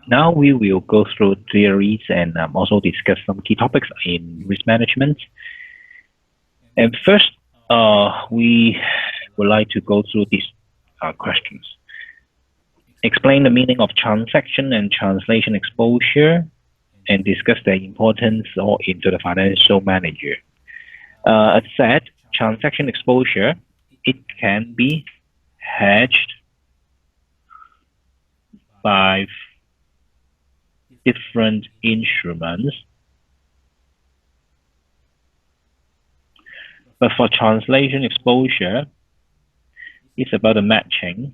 Now we will go through theories and also discuss some key topics in risk management. And first, we would like to go through these questions. Explain the meaning of transaction and translation exposure and discuss their importance into the financial manager. As said, transaction exposure, it can be hedged by different instruments. But for translation exposure, it's about the matching.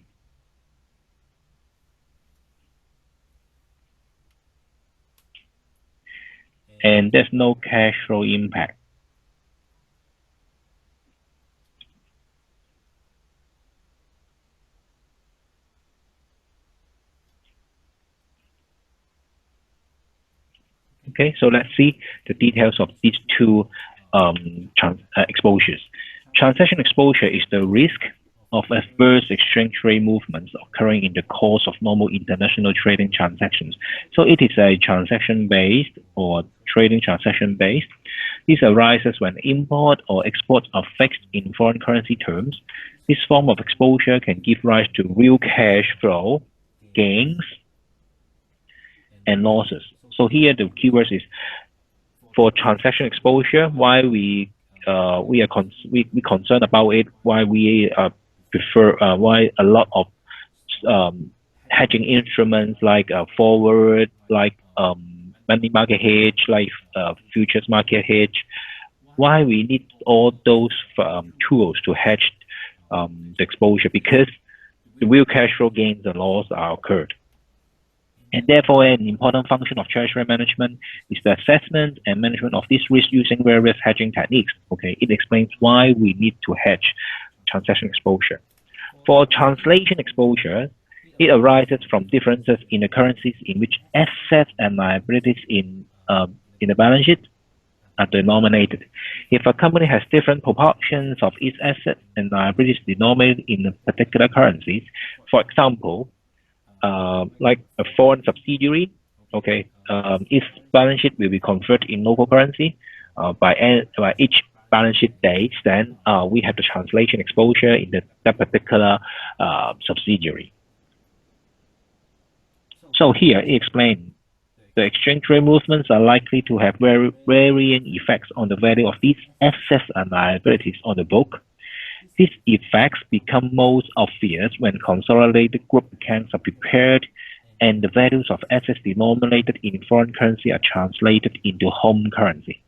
And there's no cash flow impact. Okay, so let's see the details of these two exposures. Transaction exposure is the risk of adverse exchange rate movements occurring in the course of normal international trading transactions. So it is a transaction-based or trading transaction-based. This arises when import or export are fixed in foreign currency terms. This form of exposure can give rise to real cash flow gains and losses. So here the keywords is for transaction exposure. Why we concerned about it. Why we prefer why a lot of hedging instruments like forward, like money market hedge, like futures market hedge. Why we need all those tools to hedge the exposure, because the real cash flow gains and losses are occurred. And therefore, an important function of treasury management is the assessment and management of this risk using various hedging techniques. Okay, it explains why we need to hedge transaction exposure. For translation exposure, it arises from differences in the currencies in which assets and liabilities in the balance sheet are denominated. If a company has different proportions of its assets and liabilities denominated in particular currencies, for example, like a foreign subsidiary, okay, its balance sheet will be converted in local currency by each balance sheet date. Then we have the translation exposure in that particular subsidiary. So here it explains the exchange rate movements are likely to have varying effects on the value of these assets and liabilities on the book. These effects become most obvious when consolidated group accounts are prepared and the values of assets denominated in foreign currency are translated into home currency.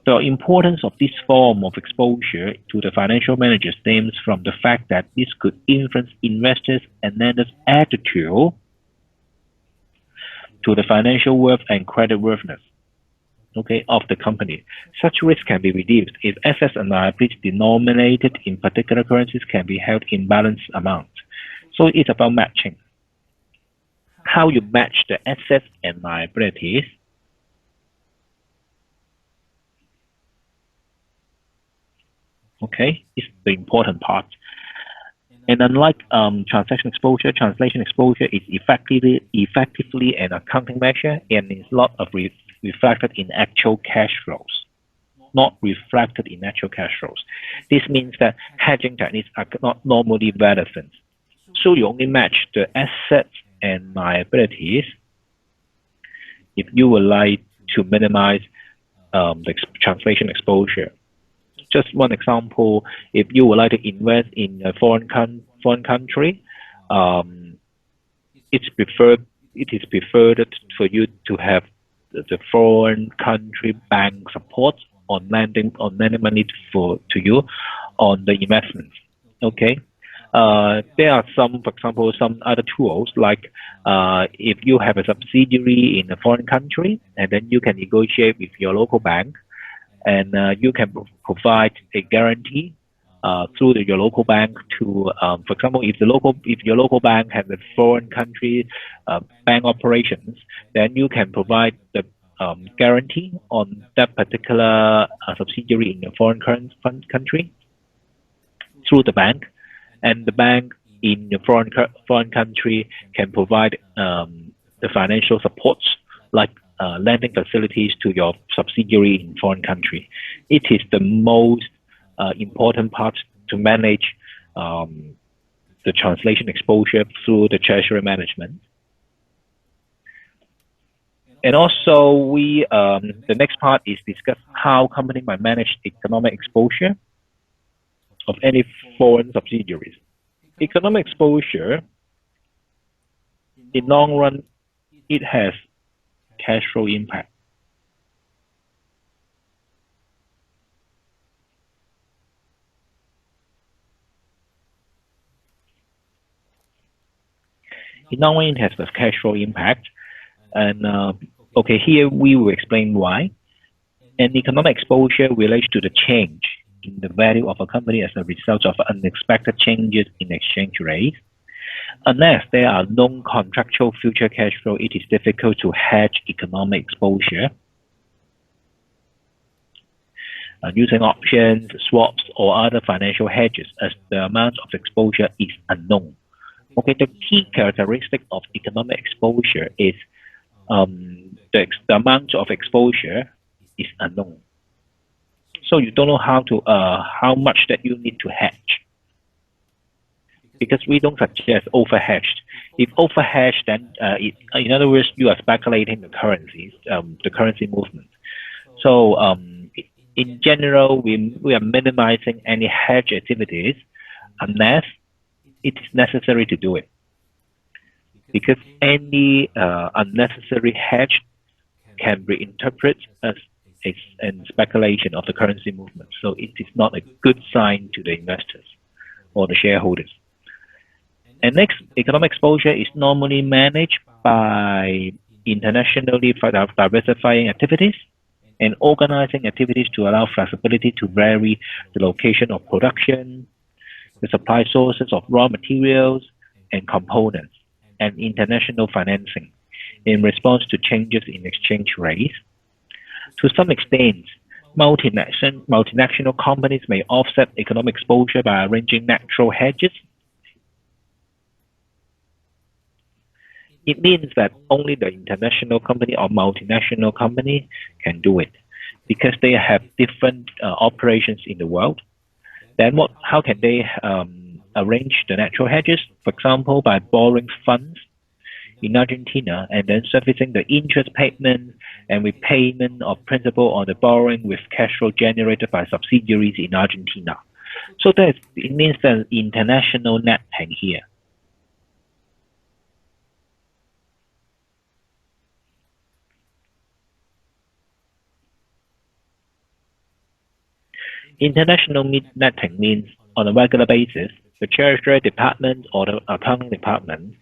The importance of this form of exposure to the financial manager stems from the fact that this could influence investors' and lenders' attitude to the financial worth and creditworthiness, okay, of the company. Such risk can be reduced if assets and liabilities denominated in particular currencies can be held in balanced amounts. So it's about matching. How you match the assets and liabilities. Okay, is the important part. And unlike transaction exposure, translation exposure is effectively an accounting measure and is not reflected in actual cash flows. Not reflected in actual cash flows. This means that hedging techniques are not normally relevant. So you only match the assets and liabilities if you would like to minimize the translation exposure. Just one example, if you would like to invest in a foreign country, it is preferred for you to have the foreign country bank support on lending money to you on the investments. Okay, there are some, for example, some other tools like if you have a subsidiary in a foreign country, and then you can negotiate with your local bank, and you can provide a guarantee through your local bank to, for example, if your local bank has a foreign country bank operations, then you can provide the guarantee on that particular subsidiary in a foreign country through the bank, and the bank in the foreign country can provide the financial supports like lending facilities to your subsidiary in foreign country. It is the most important part to manage the translation exposure through the treasury management. And also, the next part is discuss how company might manage economic exposure of any foreign subsidiaries. Economic exposure, in long run, it has cash flow impact. In long run, it has the cash flow impact. And okay, here we will explain why. An economic exposure relates to the change in the value of a company as a result of unexpected changes in exchange rates. Unless there are non-contractual future cash flow, it is difficult to hedge economic exposure. Using options, swaps, or other financial hedges as the amount of exposure is unknown. Okay, the key characteristic of economic exposure is the amount of exposure is unknown. So you don't know how much that you need to hedge. Because we don't suggest overhedged. If overhedged, then in other words, you are speculating the currencies, the currency movement. So in general, we are minimizing any hedge activities unless it is necessary to do it. Because any unnecessary hedge can be interpreted as a speculation of the currency movement. So it is not a good sign to the investors or the shareholders. And next, economic exposure is normally managed by internationally diversifying activities and organizing activities to allow flexibility to vary the location of production, the supply sources of raw materials and components, and international financing in response to changes in exchange rates. To some extent, multinational companies may offset economic exposure by arranging natural hedges. It means that only the international company or multinational company can do it because they have different operations in the world. Then how can they arrange the natural hedges? For example, by borrowing funds in Argentina and then servicing the interest payment and repayment of principal on the borrowing with cash flow generated by subsidiaries in Argentina. So it means that international netting here. International netting means on a regular basis, the Treasury Department or the Accounting Department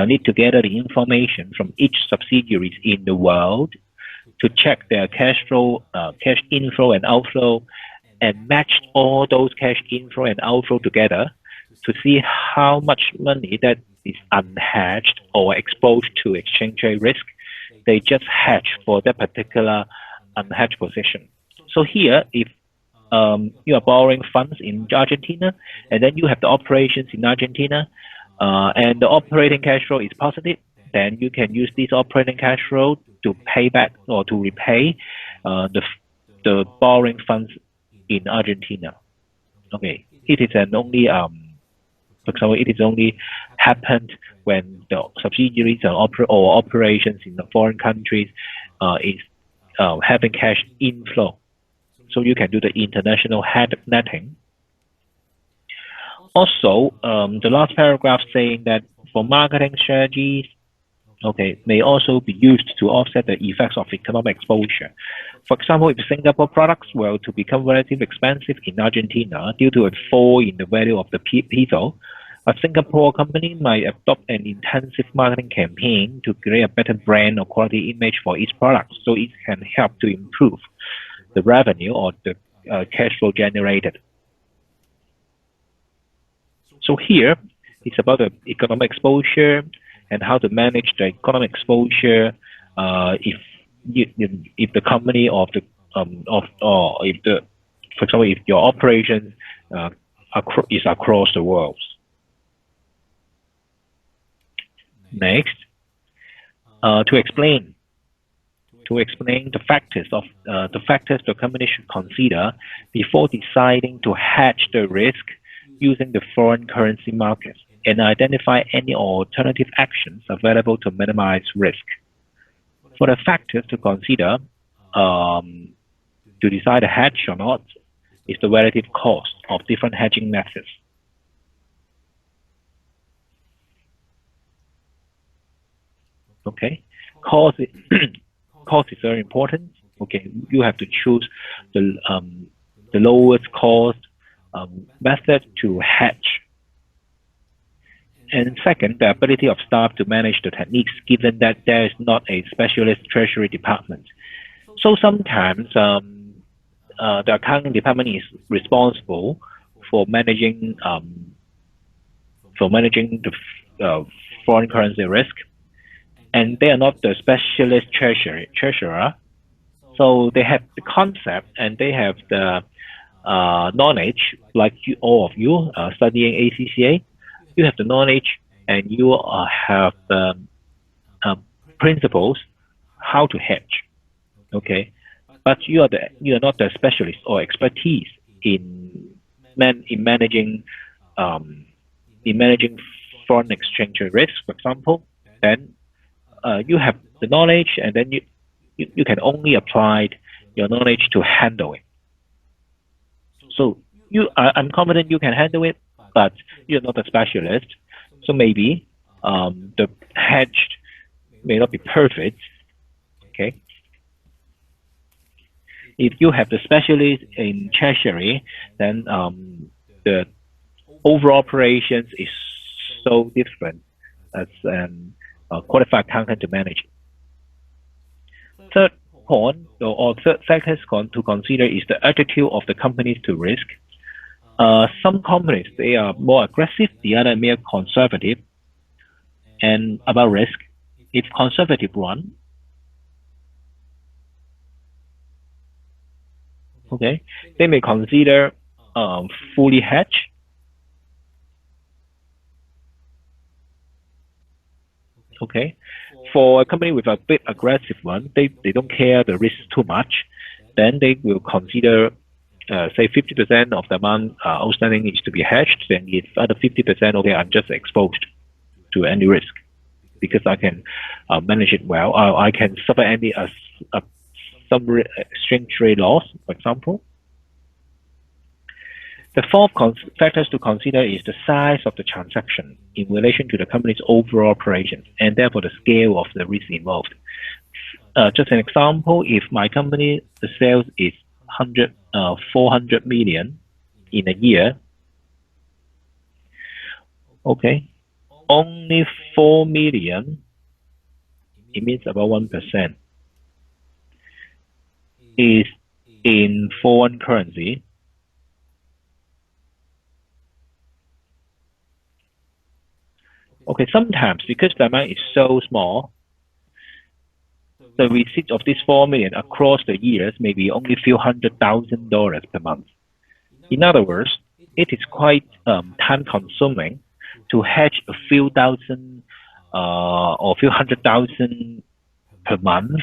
need to gather the information from each subsidiaries in the world to check their cash flow, cash inflow and outflow, and match all those cash inflow and outflow together to see how much money that is unhedged or exposed to exchange rate risk. They just hedge for that particular unhedged position. So here, if you are borrowing funds in Argentina, and then you have the operations in Argentina, and the operating cash flow is positive, then you can use this operating cash flow to pay back or to repay the borrowing funds in Argentina. Okay, it is only for example, it is only happened when the subsidiaries or operations in the foreign countries is having cash inflow. So you can do the international netting. Also, the last paragraph saying that for marketing strategies, okay, may also be used to offset the effects of economic exposure. For example, if Singapore products were to become relatively expensive in Argentina due to a fall in the value of the peso, a Singapore company might adopt an intensive marketing campaign to create a better brand or quality image for its products, so it can help to improve the revenue or the cash flow generated. So here, it's about the economic exposure and how to manage the economic exposure if the company for example, if your operations is across the world. Next, To explain the factors the company should consider before deciding to hedge the risk using the foreign currency markets and identify any alternative actions available to minimize risk. For the factors to consider to decide a hedge or not is the relative cost of different hedging methods. Okay, cost cost is very important. Okay, you have to choose the lowest cost method to hedge. And second, the ability of staff to manage the techniques, given that there is not a specialist treasury department. So sometimes the accounting department is responsible for managing the foreign currency risk, and they are not the specialist treasurer. So they have the concept and they have the knowledge, like all of you studying ACCA. You have the knowledge and you have the principles how to hedge. Okay, but you are not the specialist or expertise in managing foreign exchange risk, for example. Then you have the knowledge, and then you can only apply your knowledge to handle it. So I'm confident you can handle it, but you're not a specialist. So maybe the hedge may not be perfect. Okay. If you have the specialist in treasury, then the overall operations is so different as a qualified accountant to manage. Third point, or third factors to consider is the attitude of the companies to risk. Some companies, they are more aggressive, the other more conservative. And about risk, if conservative one, okay, they may consider fully hedge. Okay, for a company with a bit aggressive one, they don't care the risk too much. Then they will consider, say 50% of the amount outstanding needs to be hedged. Then if other 50%, okay, I'm just exposed to any risk because I can manage it well. I can suffer any some exchange rate loss, for example. The fourth factors to consider is the size of the transaction in relation to the company's overall operations and therefore the scale of the risk involved. Just an example, if my company, the sales is 400 million in a year, okay, only 4 million, it means about 1%, is in foreign currency. Okay, sometimes because the amount is so small, the receipt of this 4 million across the years may be only a few $100,000 per month. In other words, it is quite time consuming to hedge a few thousand or a few 100,000 per month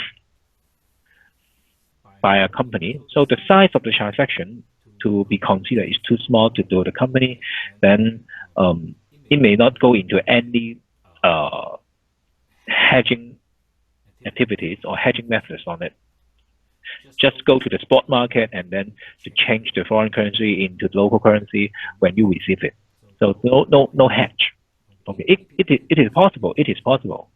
by a company. So the size of the transaction to be considered is too small to do the company. Then it may not go into any hedging activities or hedging methods on it. Just go to the spot market and then to change the foreign currency into local currency when you receive it. So no hedge. Okay, it is possible. It is possible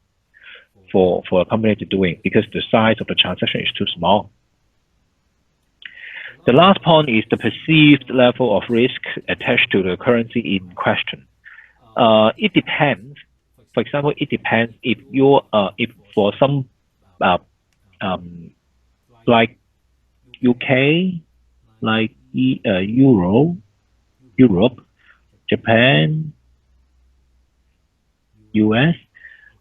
for a company to do it because the size of the transaction is too small. The last point is the perceived level of risk attached to the currency in question. It depends. For example, it depends if if for some like UK, like Europe, Japan, US.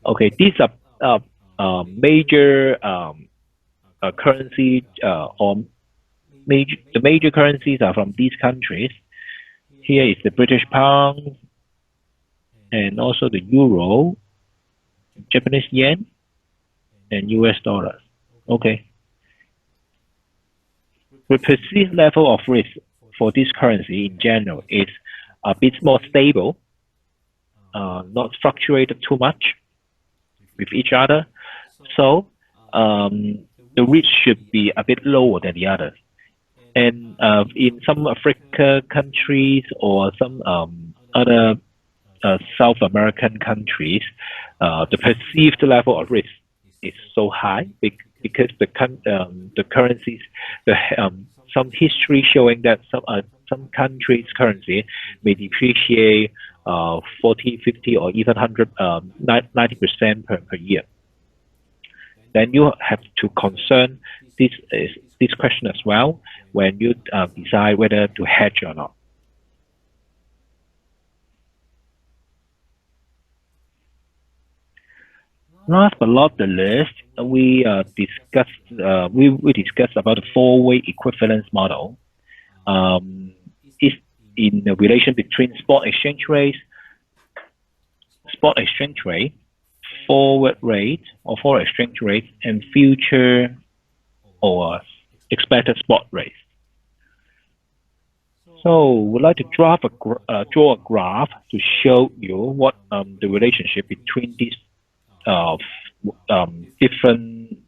Okay, these are major currency or the major currencies are from these countries. Here is the British pound and also the euro, Japanese yen. and US dollars. Okay. The perceived level of risk for this currency in general is a bit more stable, not fluctuated too much with each other. So the risk should be a bit lower than the others. And in some Africa countries or some other South American countries, the perceived level of risk is so high because the currencies, some history showing that some countries' currency may depreciate 40, 50, or even 100, 90% per year. Then you have to concern this question as well when you decide whether to hedge or not. Last but not the least, we discussed about the four-way equivalence model. It's in the relation between spot exchange rate, forward rate or forward exchange rate, and future or expected spot rate. So we'd like to draw a graph to show you what the relationship between these different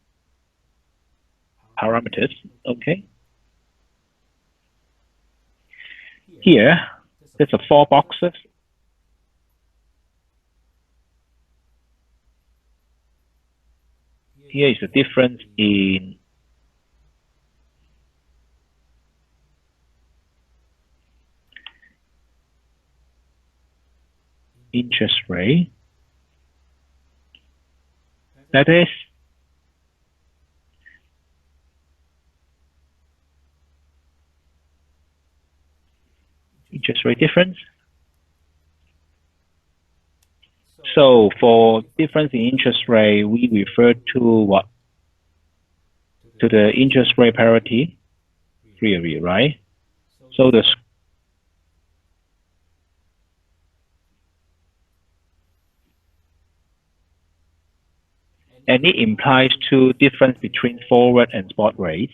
parameters. Okay. Here, there's 4 boxes. Here is the difference in interest rate. That is interest rate difference. So for difference in interest rate, we refer to what? To the interest rate parity theory, right? So and it implies to difference between forward and spot rates.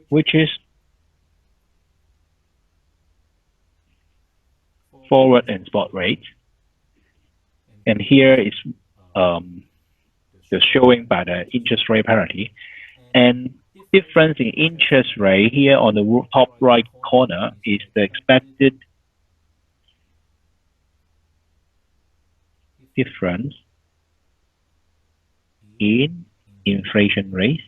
Which is forward and spot rate. And here is the showing by the interest rate parity. And difference in interest rate here on the top right corner is the expected difference in inflation rate,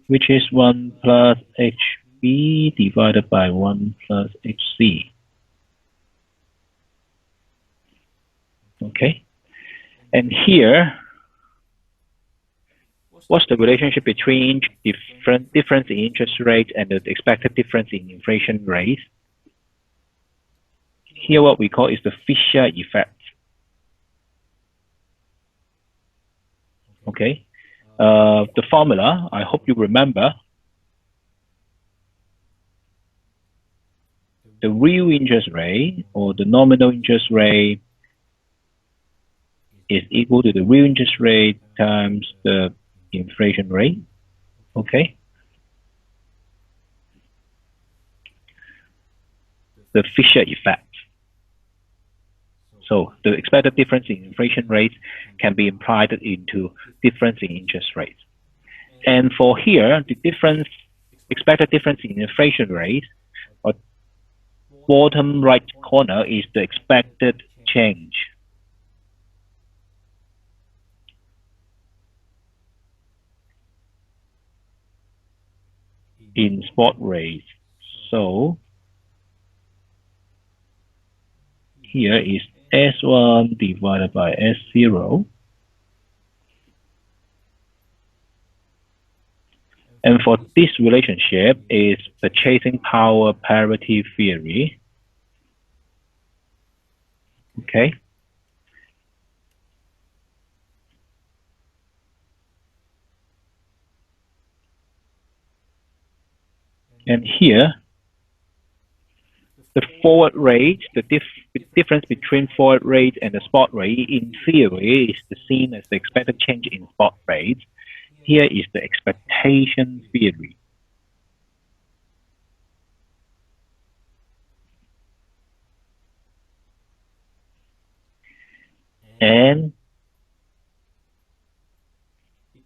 which is 1 plus HB divided by 1 plus HC. Okay. And here, what's the relationship between difference in interest rate and the expected difference in inflation rate? Here, what we call is the Fisher effect. Okay. The formula, I hope you remember. The real interest rate or the nominal interest rate is equal to the real interest rate times the inflation rate. Okay. The Fisher effect. So the expected difference in inflation rate can be implied into difference in interest rate. And for here, the expected difference in inflation rate, or bottom right corner, is the expected change in spot rate. So here is S1 divided by S0. And for this relationship is purchasing power parity theory. Okay. And here, the forward rate, the difference between forward rate and the spot rate in theory is the same as the expected change in spot rate. Here is the expectation theory. And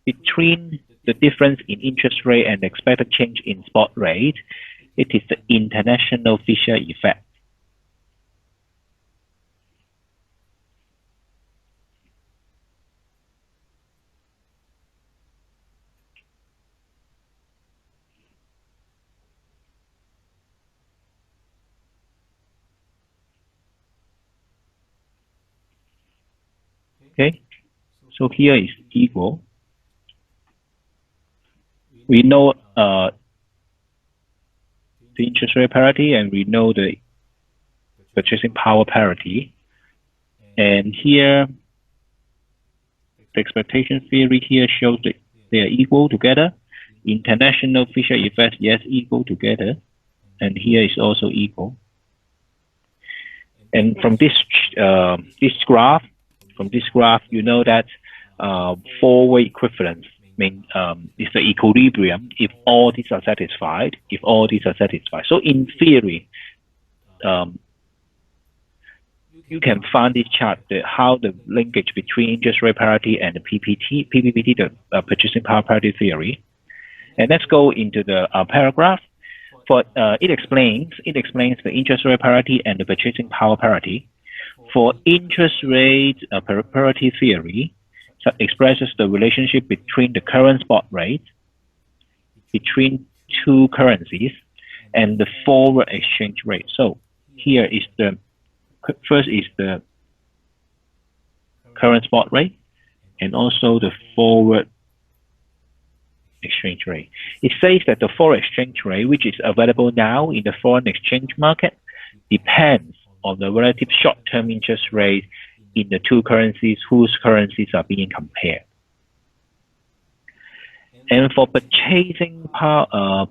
between the difference in interest rate and the expected change in spot rate, it is the international Fisher effect. Okay, so here is equal. We know the interest rate parity, and we know the purchasing power parity. And here, the expectation theory here shows that they are equal together. International Fisher effect, yes, equal together. And here is also equal. And from this graph, you know that forward equivalence means is the equilibrium if all these are satisfied. So in theory, you can find this chart how the linkage between interest rate parity and the PPT, the purchasing power parity theory. And let's go into the paragraph. For it explains the interest rate parity and the purchasing power parity. For interest rate parity theory, expresses the relationship between the current spot rate between two currencies and the forward exchange rate. So here is the first is the current spot rate and also the forward exchange rate. It says that the forward exchange rate, which is available now in the foreign exchange market, depends on the relative short-term interest rate in the two currencies whose currencies are being compared. And for purchasing power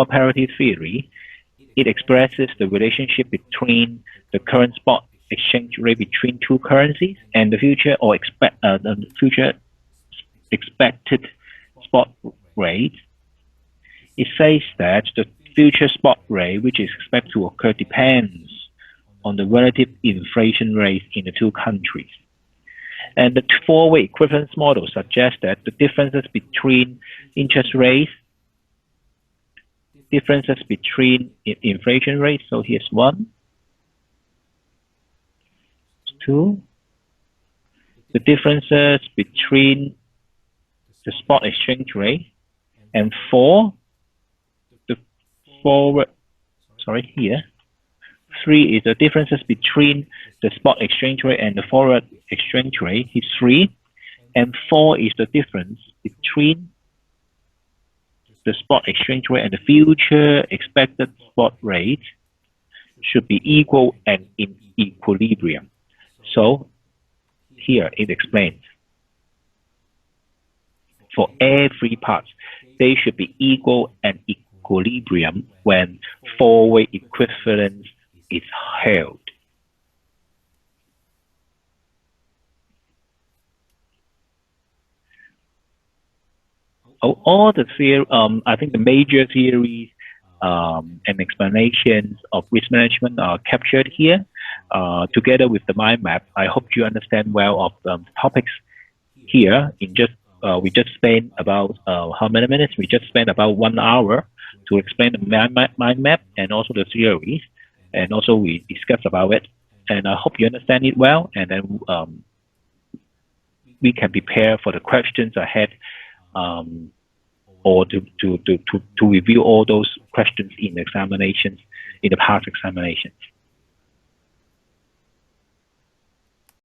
parity theory, it expresses the relationship between the current spot exchange rate between two currencies and the future expected spot rate. It says that the future spot rate, which is expected to occur, depends on the relative inflation rate in the two countries. And the forward equivalence model suggests that the differences between interest rates, differences between inflation rates, so here's 1, 2, the differences between the spot exchange rate, and 4, the forward, here, 3 is the differences between the spot exchange rate and the forward exchange rate, is 3, and 4 is the difference between the spot exchange rate and the future expected spot rate should be equal and in equilibrium. So here it explains. For every part, they should be equal and equilibrium when forward equivalence is held. All the theory, I think the major theories and explanations of risk management are captured here, together with the mind map. I hope you understand well of the topics here. We just spent about how many minutes? We just spent about 1 hour to explain the mind map and also the theories, and also we discussed about it. And I hope you understand it well, and then we can prepare for the questions ahead. Or to review all those questions in examinations, in the past examinations.